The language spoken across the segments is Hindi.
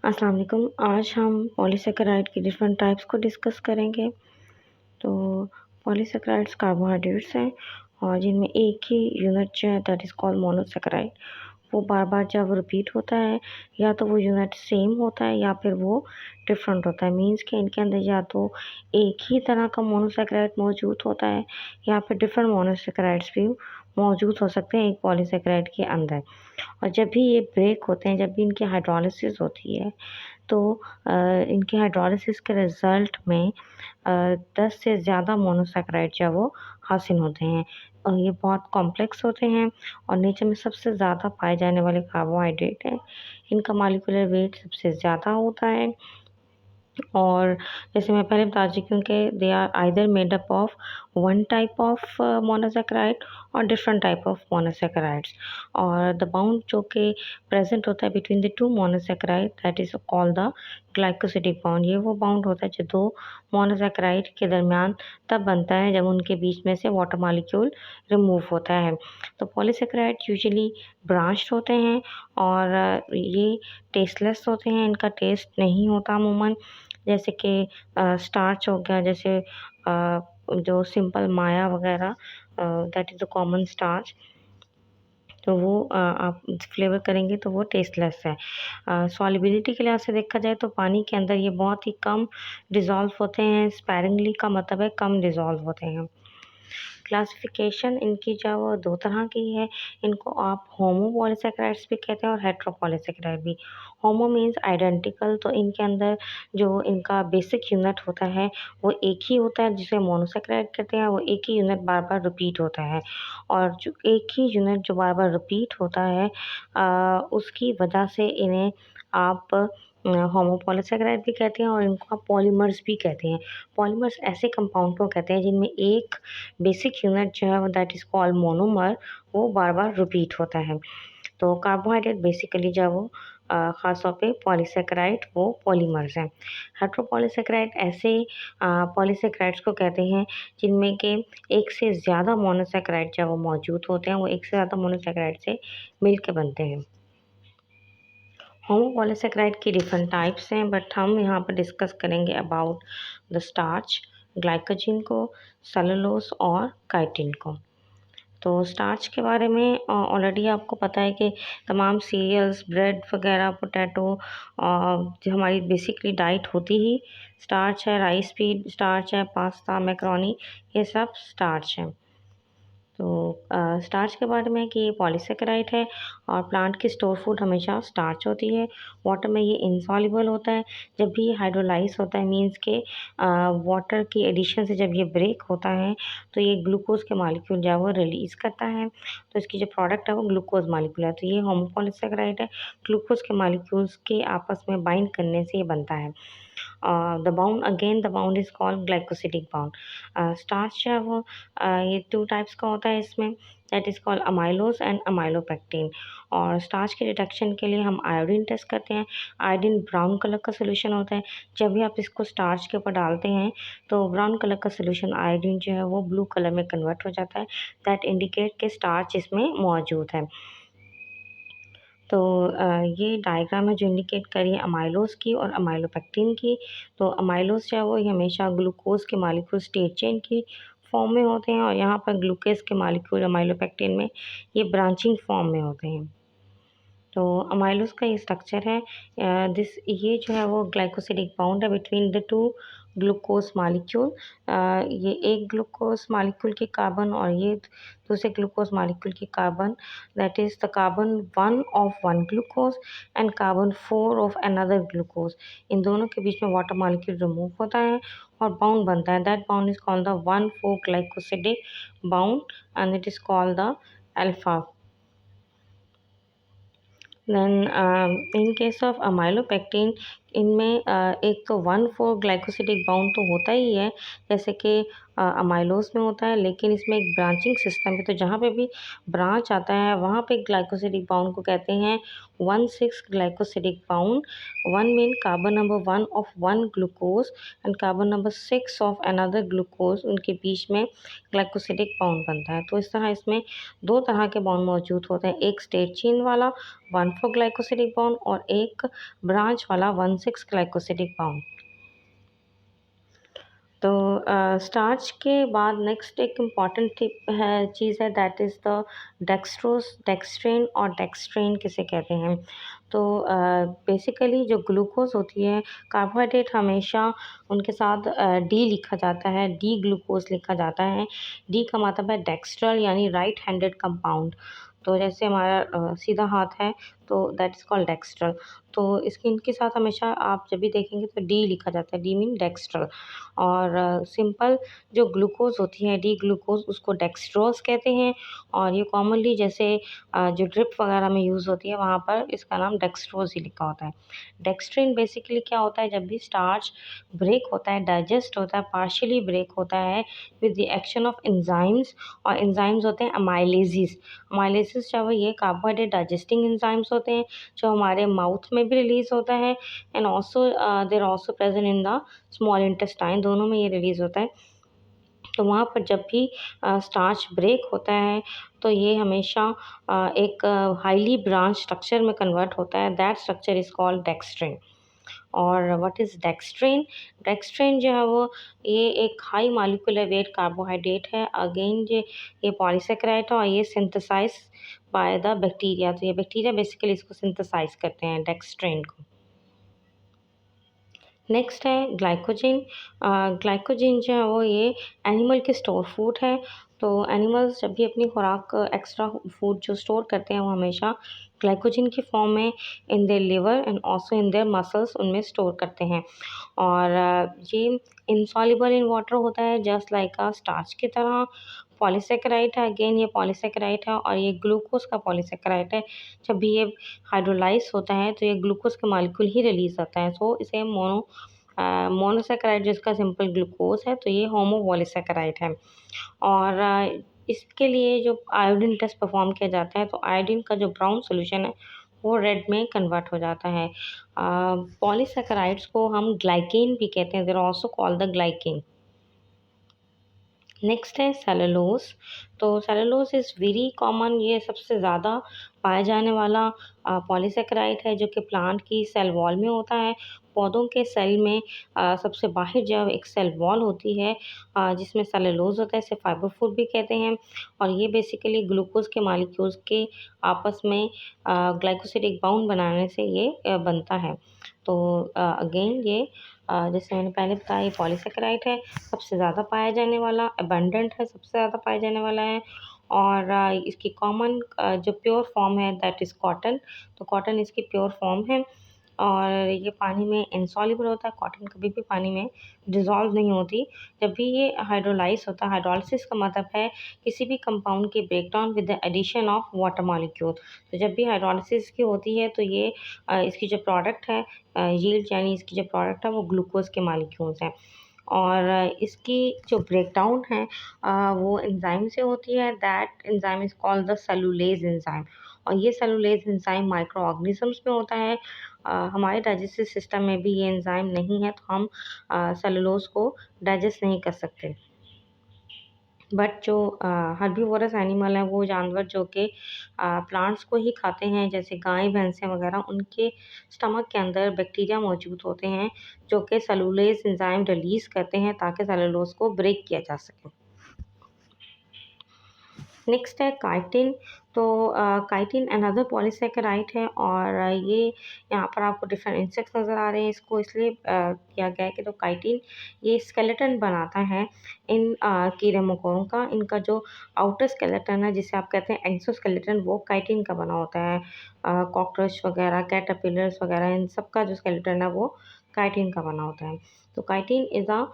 अस्सलाम वालेकुम। आज हम पॉलीसेकेराइड की डिफरेंट टाइप्स को डिस्कस करेंगे। तो पॉलीसेकेराइड्स कार्बोहाइड्रेट्स हैं और जिनमें एक ही यूनिट जो है दैट इज़ कॉल्ड मोनोसेकेराइड। वो बार बार जब रिपीट होता है या तो वो यूनिट सेम होता है या फिर वो डिफरेंट होता है। मींस कि इनके अंदर या तो एक ही तरह का मोनोसेकेराइड मौजूद होता है या फिर डिफरेंट मोनोसेकेराइड्स भी मौजूद हो सकते हैं एक पॉलीसेकेराइड के अंदर। और जब भी ये ब्रेक होते हैं, जब भी इनकी हाइड्रोलिसिस होती है तो इनकी हाइड्रोलिसिस के रिज़ल्ट में 10 से ज़्यादा मोनोसैकेराइड जो है वो हासिल होते हैं और ये बहुत कॉम्प्लेक्स होते हैं और नेचर में सबसे ज़्यादा पाए जाने वाले कार्बोहाइड्रेट हैं। इनका मॉलिक्यूलर वेट सबसे ज़्यादा होता है और जैसे मैं पहले बता चुकी हूँ कि they are either made up of one type of monosaccharide और डिफरेंट टाइप ऑफ मोनोसैकेराइड्स। और द बाउंड जो कि प्रेजेंट होता है between the two monosaccharide that is called the glycosidic bond. ये वो बाउंड होता है जो दो मोनोसैकेराइड के दरमियान तब बनता है जब उनके बीच में से वाटर मॉलिक्यूल रिमूव होता है। तो पॉलीसैकेराइड यूजुअली ब्रांच्ड होते हैं और ये टेस्टलेस होते हैं, इनका टेस्ट नहीं होता अमूमन। जैसे कि स्टार्च हो गया, जैसे जो सिंपल माया वगैरह that is the common starch. तो वो आप फ्लेवर करेंगे तो वो टेस्टलेस है। सॉलिबिलिटी के लिहाज से देखा जाए तो पानी के अंदर ये बहुत ही कम डिज़ोल्व होते हैं। स्पैरिंगली का मतलब है कम डिज़ोल्व होते हैं। क्लासिफिकेशन इनकी जो है वो 2 तरह की है। इनको आप होमो पॉलीसैकेराइड्स भी कहते हैं और हेटेरो पॉलीसैकेराइड भी। होमो मीन्स आइडेंटिकल, तो इनके अंदर जो इनका बेसिक यूनिट होता है वो एक ही होता है जिसे मोनोसैकेराइड कहते हैं। वो एक ही यूनिट बार-बार रिपीट होता है और जो एक ही यूनिट जो बार-बार रिपीट होता है उसकी वजह से इन्हें आप होमो पॉलीसैकेराइड भी कहते हैं और इनको आप पॉलीमर्स भी कहते हैं। पॉलीमर्स ऐसे कंपाउंड को कहते हैं जिनमें एक बेसिक यूनिट जो है वो दैट इज़ कॉल्ड मोनोमर, वो बार-बार रिपीट होता है। तो कार्बोहाइड्रेट बेसिकली जो है वो ख़ास तौर पे पॉलीसैकेराइड वो पॉलीमर्स हैं। हेटेरोपॉलीसैकेराइड ऐसे पॉलीसैकेराइड्स को कहते हैं जिनमें के एक से ज़्यादा मोनोसैकेराइड जो है वो मौजूद होते हैं। वो एक से ज़्यादा मोनोसैकेराइड से मिल के बनते हैं। होमोपॉलीसैकेराइड की डिफरेंट टाइप्स हैं बट हम यहाँ पर डिस्कस करेंगे अबाउट द स्टार्च, ग्लाइकोजन को, सेलुलोज और काइटिन को। तो स्टार्च के बारे में ऑलरेडी आपको पता है कि तमाम सीरियल्स, ब्रेड वगैरह, पोटैटो जो हमारी बेसिकली डाइट होती ही स्टार्च है। राइस भी स्टार्च है, पास्ता, मैकरोनी, ये सब स्टार्च है। तो स्टार्च के बारे में कि ये पॉलीसेकेराइड है और प्लांट की स्टोर फूड हमेशा स्टार्च होती है। वाटर में ये इनसॉल्युबल होता है। जब भी ये हाइड्रोलाइज होता है मींस के वाटर की एडिशन से जब ये ब्रेक होता है तो ये ग्लूकोज के मॉलिक्यूल जो है वो रिलीज़ करता है। तो इसकी जो प्रोडक्ट है वो ग्लूकोज मॉलिक्यूल है। तो ये होमोपॉलीसेकेराइड है। ग्लूकोज के मॉलिक्यूल्स के आपस में बाइंड करने से ये बनता है। The bound is called glycosidic bound. Starch जो है वो ये 2 टाइप्स का होता है इसमें, that is called amylose and amylopectin. और स्टार्च के डिटेक्शन के लिए हम आयोडीन टेस्ट करते हैं। आयोडीन ब्राउन कलर का सॉल्यूशन होता है। जब भी आप इसको स्टार्च के ऊपर डालते हैं तो ब्राउन कलर का सॉल्यूशन आयोडीन जो है वो ब्लू कलर में कन्वर्ट हो जाता है। दैट इंडिकेट कि स्टार्च इसमें मौजूद है। तो ये डायग्राम है जो इंडिकेट कर रही है अमाइलोज की और अमाइलोपेक्टिन की। तो अमाइलोज जो है वो ये हमेशा ग्लूकोज के मॉलिक्यूल स्टेट चेन की फॉर्म में होते हैं और यहाँ पर ग्लूकोज के मॉलिक्यूल अमाइलोपेक्टिन में ये ब्रांचिंग फॉर्म में होते हैं। तो अमाइलोज का ये स्ट्रक्चर है। ये जो है वो ग्लाइकोसिडिक बाउंड है between the two glucose molecule. ये एक ग्लूकोज मॉलिक्यूल की कार्बन और ये दूसरे ग्लूकोज मॉलिक्यूल की carbon, that is the carbon 1 of one glucose and carbon 4 of another glucose. इन दोनों के बीच में वाटर मॉलिक्यूल रिमूव होता है और बाउंड बनता है। That bond is called the 1,4 glycosidic bond and it is called the alpha. Then in case of amylopectin इनमें एक तो 1,4 ग्लाइकोसिडिक बाउंड तो होता ही है, जैसे कि अमाइलोज में होता है, लेकिन इसमें एक ब्रांचिंग सिस्टम है। तो जहाँ पे भी ब्रांच आता है वहाँ पे ग्लाइकोसिडिक बाउंड को कहते हैं 1,6 glycosidic bound. 1 mean carbon number 1 of 1 glucose and carbon number 6 of another glucose, उनके बीच में ग्लाइकोसिडिक बाउंड बनता है। तो इस तरह इसमें दो तरह के बाउंड मौजूद होते हैं, एक स्ट्रेट चेन वाला 1,4 ग्लाइकोसिडिक बाउंड और एक ब्रांच वाला 1,6 ग्लाइकोसिडिक बाउंड। तो स्टार्च के बाद नेक्स्ट एक इम्पॉर्टेंट है चीज़ है, दैट इज़ द डेक्सट्रोज, डेक्सट्रेन और डेक्सट्रेन किसे कहते हैं। तो बेसिकली जो ग्लूकोज होती है, कार्बोहाइड्रेट हमेशा उनके साथ डी लिखा जाता है, डी ग्लूकोज लिखा जाता है। डी का मतलब है डेक्स्ट्रल यानी राइट हैंडेड कंपाउंड। तो जैसे हमारा सीधा हाथ है तो दैट इज़ कॉल्ड डेक्स्ट्रल। तो इसके इनके साथ हमेशा आप जब भी देखेंगे तो डी लिखा जाता है, डी मीन डेक्स्ट्रल। और सिंपल जो ग्लूकोज होती है डी ग्लूकोज, उसको डेक्सट्रोज कहते हैं। और ये कॉमनली जैसे जो ड्रिप वगैरह में यूज़ होती है वहाँ पर इसका नाम डेक्सट्रोज ही लिखा होता है। डेक्सट्रिन बेसिकली क्या होता है, जब भी स्टार्च ब्रेक होता है, डाइजेस्ट होता है, पार्शियली ब्रेक होता है with the action of enzymes. और एंजाइम्स होते हैं अमाइलेजेस। अमाइलेजेस जो है ये कार्बोहाइड्रेट डाइजेस्टिंग एंजाइम्स होते हैं जो हमारे माउथ में भी रिलीज होता है, and also there also present in the small intestine, दोनों में ये रिलीज होता है। तो वहाँ पर जब भी स्टार्च ब्रेक होता है तो ये हमेशा एक हाईली ब्रांच स्ट्रक्चर में कन्वर्ट होता है, that structure is called dextrin. और व्हाट इज़ डेक्सट्रिन? डेक्सट्रिन जो है वो ये एक हाई मॉलिक्यूलर वेट कार्बोहाइड्रेट है। अगेन ये पॉलीसेकेराइड है और ये सिंथेसाइज बाय द बैक्टीरिया। तो ये बैक्टीरिया बेसिकली इसको सिंथेसाइज करते हैं डेक्सट्रिन को। नेक्स्ट है ग्लाइकोजन। ग्लाइकोजन जो है वो ये एनिमल के स्टोर फूड है। तो एनिमल्स जब भी अपनी खुराक एक्स्ट्रा फूड जो स्टोर करते हैं वो हमेशा ग्लाइकोजन की फॉर्म में in their liver and also in their muscles उनमें स्टोर करते हैं। और ये इनसॉल्युबल इन वाटर होता है जस्ट लाइक अ स्टार्च की तरह। पॉलीसेकेराइड है, अगेन ये पॉलीसेकेराइड है और ये ग्लूकोज का पॉलीसेकेराइड है। जब भी ये हाइड्रोलाइज होता है तो ये ग्लूकोज का मॉलिक्यूल ही रिलीज होता है। सो इसे मोनोसेकेराइड जिसका सिंपल ग्लूकोज है, तो ये होमोपॉलीसेकेराइड है। और इसके लिए जो आयोडीन टेस्ट परफॉर्म किया जाता है तो आयोडीन का जो ब्राउन सोल्यूशन है वो रेड में कन्वर्ट हो जाता है। पॉलीसेकेराइड्स को हम ग्लाइकेन भी कहते हैं, there also called the glycan. Next है सेलुलोज। तो सेलुलोज इज़ वेरी कॉमन, ये सबसे ज़्यादा पाया जाने वाला पॉलीसेकेराइड है जो कि प्लांट की सेल वॉल में होता है। पौधों के सेल में सबसे बाहर जब एक सेल वॉल होती है जिसमें सेलुलोज होता है, इसे फाइबर फूड भी कहते हैं। और ये बेसिकली ग्लूकोज के मॉलिक्यूल्स के आपस में ग्लाइकोसिडिक बाउंड बनाने से ये बनता है। तो अगेन ये जैसे मैंने पहले बताया ये पॉलीसेकेराइड है, सबसे ज़्यादा पाया जाने वाला, अबंडेंट है, सबसे ज़्यादा पाया जाने वाला है। और इसकी कॉमन जो प्योर फॉर्म है दैट इज़ कॉटन। तो कॉटन इसकी प्योर फॉर्म है और ये पानी में इनसॉल्युबल होता है। कॉटन कभी भी पानी में डिज़ोल्व नहीं होती। जब भी ये हाइड्रोलाइज होता है, हाइड्रोलिसिस का मतलब है किसी भी कंपाउंड के breakdown with the addition of water molecule. तो जब भी हाइड्रोलिसिस की होती है तो ये इसकी जो प्रोडक्ट है यील्ड यानी इसकी जो प्रोडक्ट है वो ग्लूकोज के मॉलिक्यूल्स हैं। और इसकी जो ब्रेकडाउन है वो एंजाइम से होती है, that enzyme is called the cellulase enzyme. और ये सेलुलेज एंजाइम माइक्रो ऑर्गेनिजम्स में होता है। हमारे डाइजेस्टिव सिस्टम में भी ये एंजाइम नहीं है तो हम सेलुलोज को डाइजेस्ट नहीं कर सकते। बट जो हर्बीवोरस एनिमल हैं, वो जानवर जो कि प्लांट्स को ही खाते हैं जैसे गाय भैंसें वगैरह, उनके स्टमक के अंदर बैक्टीरिया मौजूद होते हैं जो कि सेलुलेज एंजाइम रिलीज़ करते हैं ताकि सेलुलोज को ब्रेक किया जा सके। नेक्स्ट है काइटिन। तो काइटिन अनदर पॉलीसेकेराइड है और ये यहाँ पर आपको डिफरेंट इंसेक्ट्स नज़र आ रहे हैं। इसको इसलिए किया गया है कि तो काइटिन ये स्केलेटन बनाता है इन कीड़े मकोड़ों का। इनका जो आउटर स्केलेटन है जिसे आप कहते हैं एक्सोस्केलेटन, वो काइटिन का बना होता है। कॉकरोच वगैरह, कैटरपिलर्स वगैरह, इन सब का जो स्केलेटन है वो काइटिन का बना होता है। तो काइटिन इज़ अ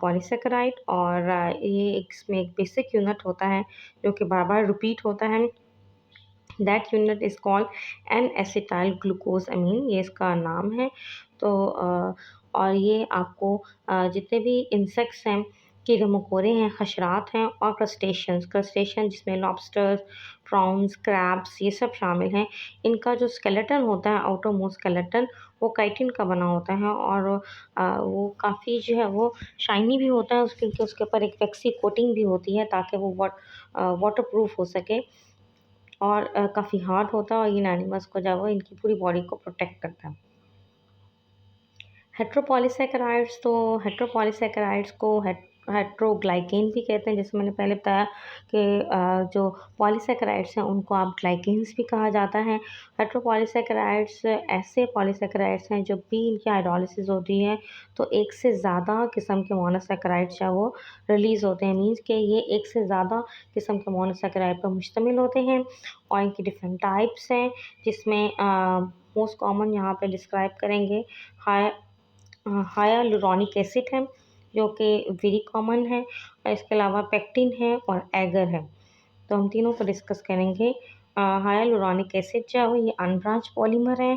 पॉलीसेकेराइड और ये इसमें एक बेसिक यूनिट होता है जो कि बार बार रिपीट होता है। That unit is called N acetyl glucose amine, ये इसका नाम है। तो और ये आपको जितने भी इंसेक्ट्स हैं कीड़े मकोड़े हैं, हशरात हैं और क्रस्टेशियन जिसमें लॉबस्टर्स, प्रॉन्स, क्रैब्स ये सब शामिल हैं। इनका जो स्केलेटन होता है, आउटर मोस्ट स्केलेटन, वो काइटिन का बना होता है और वो काफ़ी जो है वो शाइनी भी होता है, उसके ऊपर एक वैक्सी कोटिंग भी होती है ताकि वो वाटर प्रूफ हो सके और काफ़ी हार्ड होता है और इन एनिमल्स को जो है वो इनकी पूरी बॉडी को प्रोटेक्ट करता है। हेट्रोपॉलीसैकेराइड्स, तो हेट्रोपॉलीसैकेराइड्स को हेट्रोग्लाइकेन भी कहते हैं। जैसे मैंने पहले बताया कि जो पॉलीसैकेराइड्स हैं उनको आप ग्लाइकेन्स भी कहा जाता है। हेट्रोपॉलीसैकेराइड्स ऐसे पॉलीसैकेराइड्स हैं जब भी इनकी हाइड्रोलिसिस होती है तो एक से ज़्यादा किस्म के मोनोसैकेराइड्स जो वो रिलीज़ होते हैं। मीन्स कि ये एक से ज़्यादा किस्म के मोनोसैकेराइड पर मुश्तमिल होते हैं और इनकी डिफरेंट टाइप्स हैं, जिसमें मोस्ट कॉमन यहाँ पे डिस्क्राइब करेंगे हाई हायालुरोनिक एसिड है जो कि वेरी कॉमन है, और इसके अलावा पेक्टिन है और एगर है। तो हम तीनों को डिस्कस करेंगे। हायालुरोनिक एसिड जो है वो ये अनब्रांच पॉलीमर है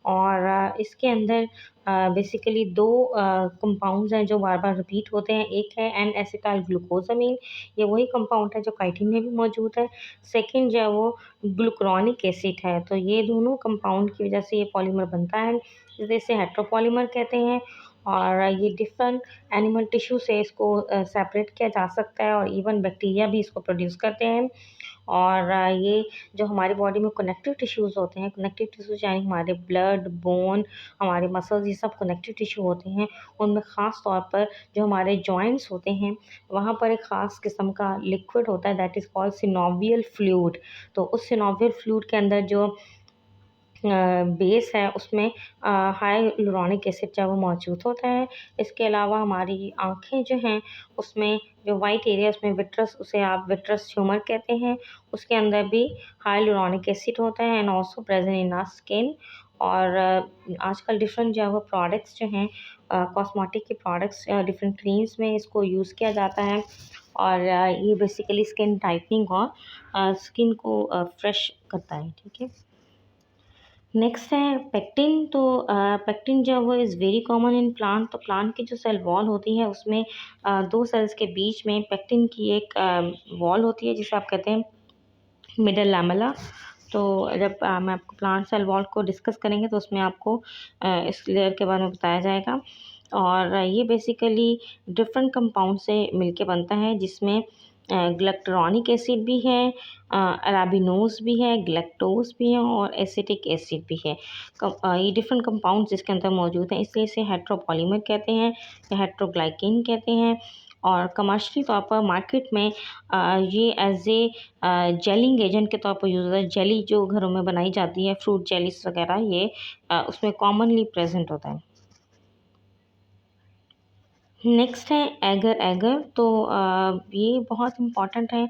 और इसके अंदर बेसिकली दो कंपाउंड्स हैं जो बार बार रिपीट होते हैं। एक है एन एसिटाइल ग्लूकोजामीन, ये वही कंपाउंड है जो काइटिन में भी मौजूद है। सेकंड जो है वो ग्लूकुरोनिक एसिड है। तो ये दोनों कंपाउंड की वजह से ये पॉलीमर बनता है, जिसे हेट्रोपॉलीमर कहते हैं। और ये डिफरेंट एनिमल टिश्यू से इसको सेपरेट किया जा सकता है और इवन बैक्टीरिया भी इसको प्रोड्यूस करते हैं। और ये जो हमारी बॉडी में कनेक्टिव टिश्यूज़ होते हैं, कनेक्टिव टिश्यूज़ यानी हमारे ब्लड, बोन, हमारे मसल्स, ये सब कनेक्टिव टिश्यू होते हैं। उनमें ख़ास तौर पर जो हमारे जॉइंट्स होते हैं वहाँ पर एक ख़ास किस्म का लिक्विड होता है that is called synovial fluid. तो उस सिनोवियल फ्लूइड के अंदर जो बेस है उसमें हाइलुरोनिक एसिड जो है वो मौजूद होता है। इसके अलावा हमारी आँखें जो हैं उसमें जो वाइट एरिया उसमें विट्रस, उसे आप विट्रस ट्यूमर कहते हैं, उसके अंदर भी हाइलुरोनिक एसिड होता है and also present in our skin. और आजकल डिफरेंट जो है वो प्रोडक्ट्स जो हैं कॉस्मेटिक के प्रोडक्ट्स डिफरेंट क्रीम्स में इसको यूज़ किया जाता है और ये बेसिकली स्किन टाइटनिंग और स्किन को फ्रेश करता है। ठीक है, नेक्स्ट है पेक्टिन। तो पेक्टिन जो है वो is very common in plant. तो प्लांट की जो सेल वॉल होती है उसमें दो सेल्स के बीच में पेक्टिन की एक वॉल होती है जिसे आप कहते हैं मिडल लैमेला। तो जब मैं आपको प्लांट सेल वॉल को डिस्कस करेंगे तो उसमें आपको इस लेयर के बारे में बताया जाएगा। और ये बेसिकली डिफरेंट कंपाउंड से मिलके बनता है, जिसमें ग्लैक्टोनिक एसिड भी है, अराबिनोज भी है, ग्लैक्टोज भी है और एसिटिक एसिड भी है। ये डिफरेंट कंपाउंड्स इसके अंदर मौजूद हैं, इसलिए इसे हेट्रोपॉलीमर कहते हैं या हेट्रोग्लाइकेन कहते हैं। और कमर्शियली तौर पर मार्केट में ये एज ए जेलिंग एजेंट के तौर पर यूज़ होता है। जेली जो घरों में बनाई जाती है, फ्रूट जेलीस वगैरह, ये उसमें कॉमनली प्रेजेंट होता है। नेक्स्ट है एगर। एगर तो ये बहुत इम्पॉर्टेंट है।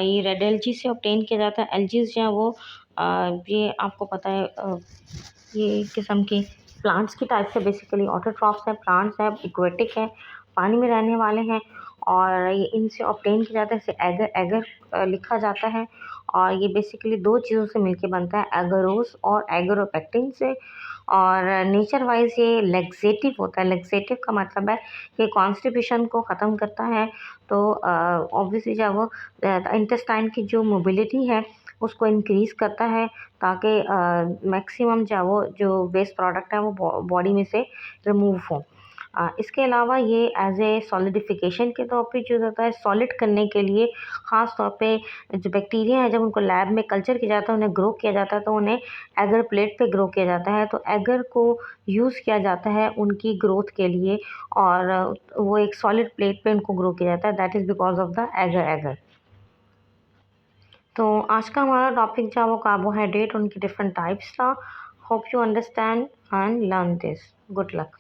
ये रेड एल्गी से ऑब्टेन किया जाता है। एल्गीज जो है वो ये आपको पता है ये किस्म के प्लांट्स की टाइप से बेसिकली ऑटोट्रॉफ्स हैं, प्लांट्स हैं, एक्वेटिक हैं, पानी में रहने वाले हैं और ये इनसे ऑब्टेन किया जाता है। इसे एगर एगर लिखा जाता है और ये बेसिकली दो चीज़ों से मिलके बनता है, एगरोस और एगरोपेक्टिन से। और नेचर वाइज ये लेग्जेटिव होता है। लेग्जेटिव का मतलब है कि कॉन्स्टिपेशन को ख़त्म करता है। तो ऑब्वियसली जब वो इंटेस्टाइन की जो मोबिलिटी है उसको इंक्रीज़ करता है ताकि मैक्सिमम जो वेस्ट प्रोडक्ट है वो बॉडी में से रिमूव हो। इसके अलावा ये एज ए सॉलिडिफिकेशन के तौर पे यूज़ होता है, सॉलिड करने के लिए। ख़ास तौर पे जो बैक्टीरिया है जब उनको लैब में कल्चर किया जाता है, उन्हें ग्रो किया जाता है तो उन्हें एगर प्लेट पे ग्रो किया जाता है। तो एगर को यूज़ किया जाता है उनकी ग्रोथ के लिए और वो एक सॉलिड प्लेट पे उनको ग्रो किया जाता है, that is because of the agar agar. तो आज का हमारा टॉपिक जो है वो कार्बोहाइड्रेट, उनकी डिफरेंट टाइप्स था। Hope you understand and learn this. Good luck.